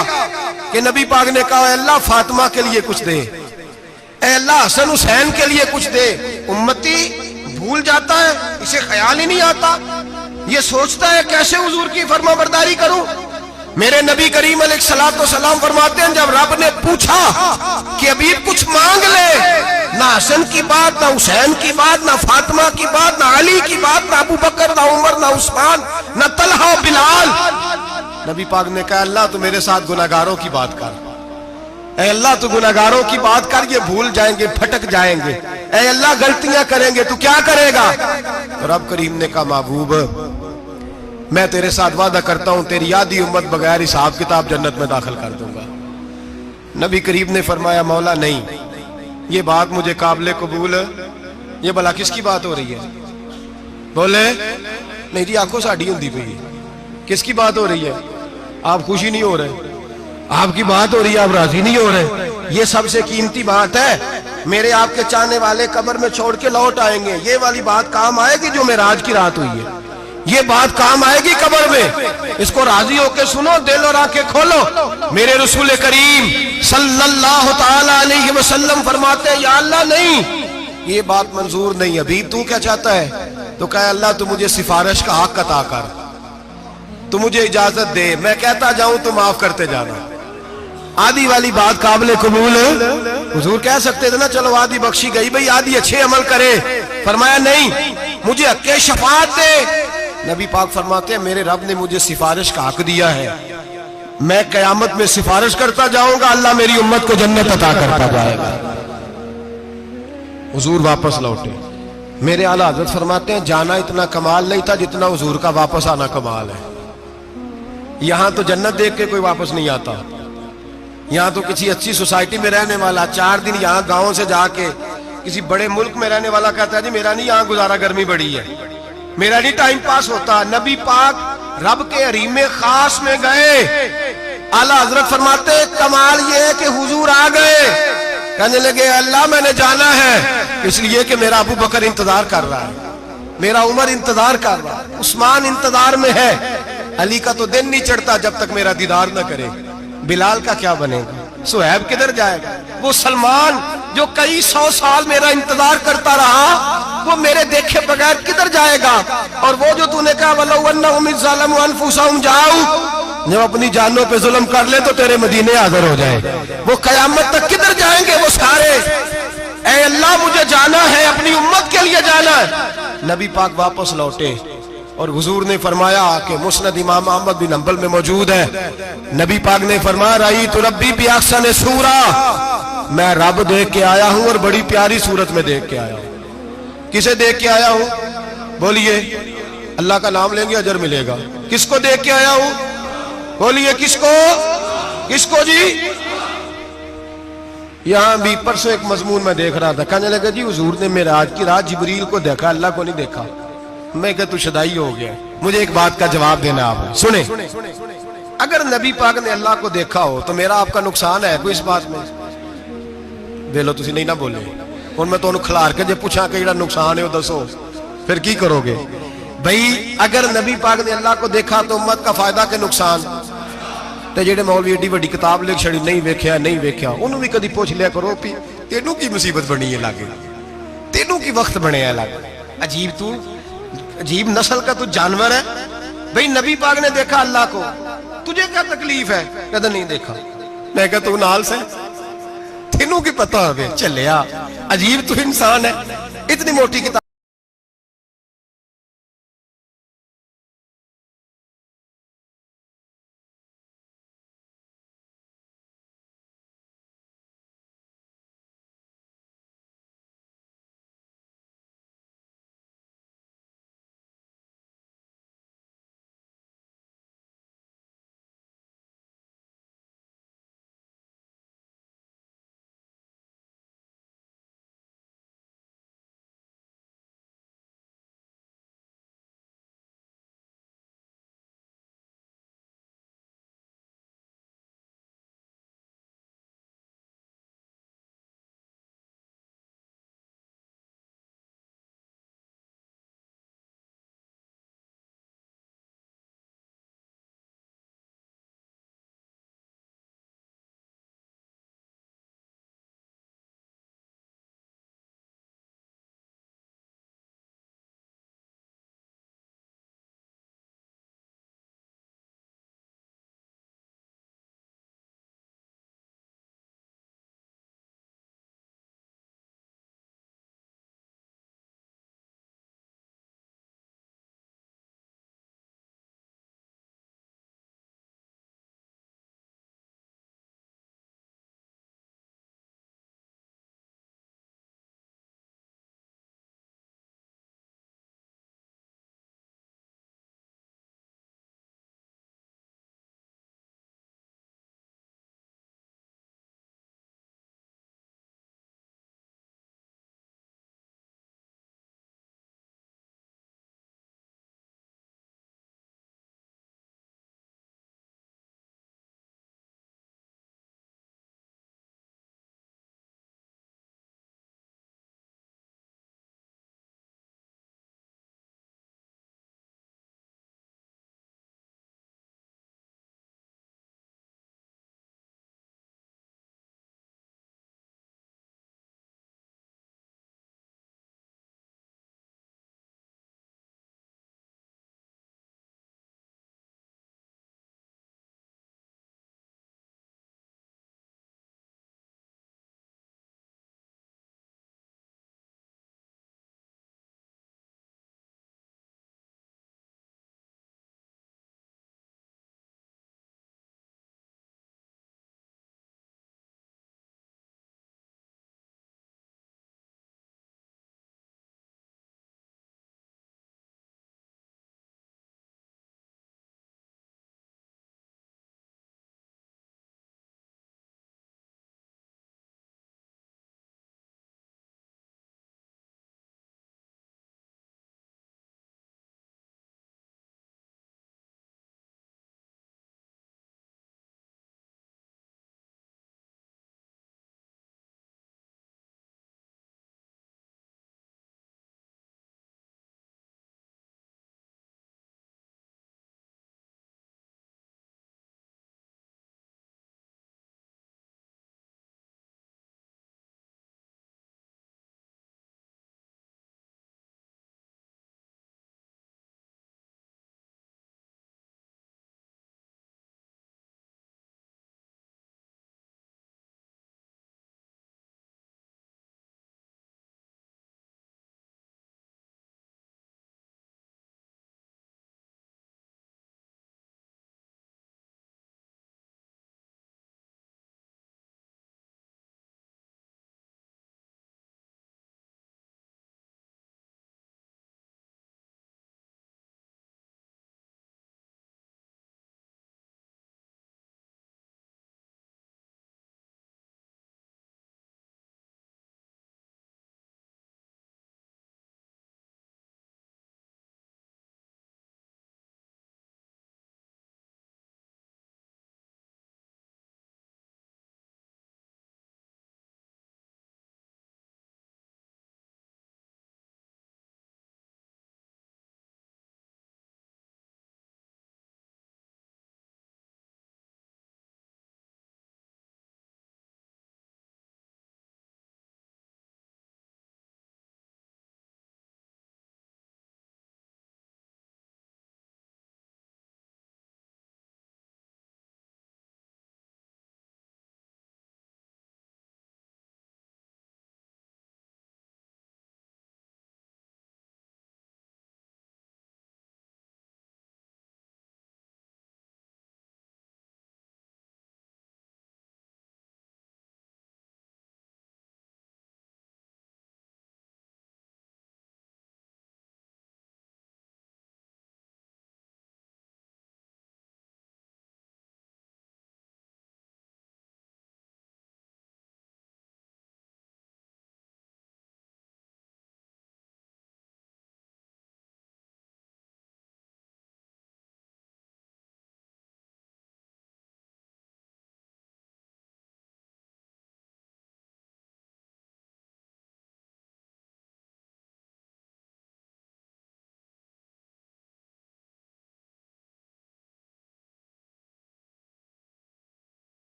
کہ نبی پاک نے کہا اے اللہ فاطمہ کے لیے کچھ دے، اے اللہ حسن حسین کے لیے کچھ دے۔ امتی بھول جاتا ہے، اسے خیال ہی نہیں آتا، یہ سوچتا ہے کیسے حضور کی فرما برداری کروں۔ میرے نبی کریم علیہ الصلوۃ والسلام فرماتے ہیں جب رب نے پوچھا کہ ابھی کچھ مانگ لے، نہ حسن کی بات، نہ حسین کی بات، نہ فاطمہ کی بات، نہ علی کی بات، نہ ابو بکر، نہ عمر، نہ عثمان، نہ طلحہ و بلال، نبی پاک نے کہا اللہ تو میرے ساتھ گناہگاروں کی بات کر، اے اللہ تو گناہگاروں کی بات کر، یہ بھول جائیں گے، پھٹک جائیں گے، اے اللہ غلطیاں کریں گے تو کیا کرے گا؟ رب کریم نے کہا محبوب میں تیرے ساتھ وعدہ کرتا ہوں تیری آدھی امت بغیر حساب کتاب جنت میں داخل کر دوں گا۔ نبی کریم نے فرمایا مولا نہیں، یہ بات مجھے قابل قبول ہے، یہ بھلا کس کی بات ہو رہی ہے؟ بولے میری آنکھوں ساڑھی ہوندی پئی ہے، کس کی بات ہو رہی ہے؟ آپ خوشی نہیں ہو رہے، آپ کی بات ہو رہی ہے، آپ راضی نہیں ہو رہے، یہ سب سے قیمتی بات ہے، میرے آپ کے چاہنے والے قبر میں چھوڑ کے لوٹ آئیں گے، یہ والی بات کام آئے گی جو معراج کی رات ہوئی ہے، یہ بات کام آئے گی قبر میں، اس کو راضی ہو کے سنو، دل اور آنکھیں کھولو۔ میرے رسول کریم صلی اللہ تعالی علیہ وسلم فرماتے ہیں یا اللہ نہیں، یہ بات منظور نہیں، ابھی تو کیا چاہتا ہے؟ تو کہا اللہ تو مجھے سفارش کا حق عطا کر، تو مجھے اجازت دے، میں کہتا جاؤں تو معاف کرتے جانا۔ آدھی والی بات قابل قبول ہے، حضور کہہ سکتے تھے نا چلو آدھی بخشی گئی بھئی آدھی اچھے عمل کرے، فرمایا نہیں مجھے حق شفاعت دے۔ نبی پاک فرماتے ہیں میرے رب نے مجھے سفارش کا حق دیا ہے، میں قیامت میں سفارش کرتا جاؤں گا، اللہ میری امت کو جنت عطا کرتا جائے گا۔ حضور واپس لوٹے، میرے اعلیٰ حضرت فرماتے ہیں جانا اتنا کمال نہیں تھا جتنا حضور کا واپس آنا کمال ہے۔ یہاں تو جنت دیکھ کے کوئی واپس نہیں آتا، یہاں تو کسی اچھی سوسائٹی میں رہنے والا 4 دن یہاں گاؤں سے جا کے کسی بڑے ملک میں رہنے والا کہتا ہے جی میرا نہیں یہاں گزارا، گرمی بڑی ہے، میرا نہیں ٹائم پاس ہوتا۔ نبی پاک رب کے حریم خاص میں گئے، اعلیٰ حضرت فرماتے کمال یہ ہے کہ حضور آ گئے، کہنے لگے اللہ میں نے جانا ہے، اس لیے کہ میرا ابو بکر انتظار کر رہا ہے، میرا عمر انتظار کر رہا ہے، عثمان انتظار میں ہے، علی کا تو دن نہیں چڑھتا جب تک میرا دیدار نہ کرے، بلال کا کیا بنے گا، صہیب کدھر جائے گا، وہ سلمان جو کئی 100 سال میرا انتظار کرتا رہا وہ میرے دیکھے بغیر کدھر جائے گا، اور وہ جو تو نے کہا وَلَوْ أَنَّهُمْ إِذْ ظَلَمُوا أَنفُسَهُمْ جَاءُوا، جب اپنی جانوں پہ ظلم کر لے تو تیرے مدینے حاضر ہو جائے، وہ قیامت تک کدھر جائیں گے وہ سارے؟ اے اللہ مجھے جانا ہے، اپنی امت کے لیے جانا ہے۔ نبی پاک واپس لوٹے اور حضور نے فرمایا کہ مسند امام احمد بن حنبل میں موجود ہے، نبی پاک نے فرمایا رأیت ربی بأحسن صورہ، میں رب دیکھ کے آیا ہوں اور بڑی پیاری صورت میں دیکھ کے آیا ہوں. کسے دیکھ کے آیا ہوں؟ بولیے. اللہ کا نام لیں گے اجر ملے گا. کس کو دیکھ کے آیا ہوں؟ بولیے کس کو؟ کس کو جی؟ یہاں بھی پرسوں ایک مضمون میں دیکھ رہا تھا, کہنے لگا جی حضور نے معراج کی رات جبریل کو دیکھا, اللہ کو نہیں دیکھا. میں کہا تو شدائی ہو گیا. مجھے ایک بات کا جواب دینا آپ سنیں. اگر نبی پاک نے اللہ کو دیکھا ہو تو میرا آپ کا نقصان ہے کوئی اس بات میں؟ ویلو تسی نہیں نہ بولے ہن میں تانوں کھلار کے جے پوچھاں کہ جڑا نقصان ہے وہ دسو پھر کی کرو گے؟ بھئی اگر نبی پاک نے اللہ کو دیکھا تو امت کا فائدہ کہ نقصان؟ تے جڑے مولوی ایڈی وڈی کتاب لکھ چھڑی نہیں ویکھیا نہیں ویکھیا انہوں بھی کدی پوچھ لیا کرو پی تینوں کی مصیبت بنی ہے لاگے, تینوں کی وقت بنے ہے لاگے. عجیب تو عجیب نسل کا تو جانور ہے. بھئی نبی پاک نے دیکھا اللہ کو, تجھے کیا تکلیف ہے؟ کہتا نہیں دیکھا. میں کہا تو نال سے تینوں کی پتہ ہوئے چلیا. عجیب تو انسان ہے. اتنی موٹی کتاب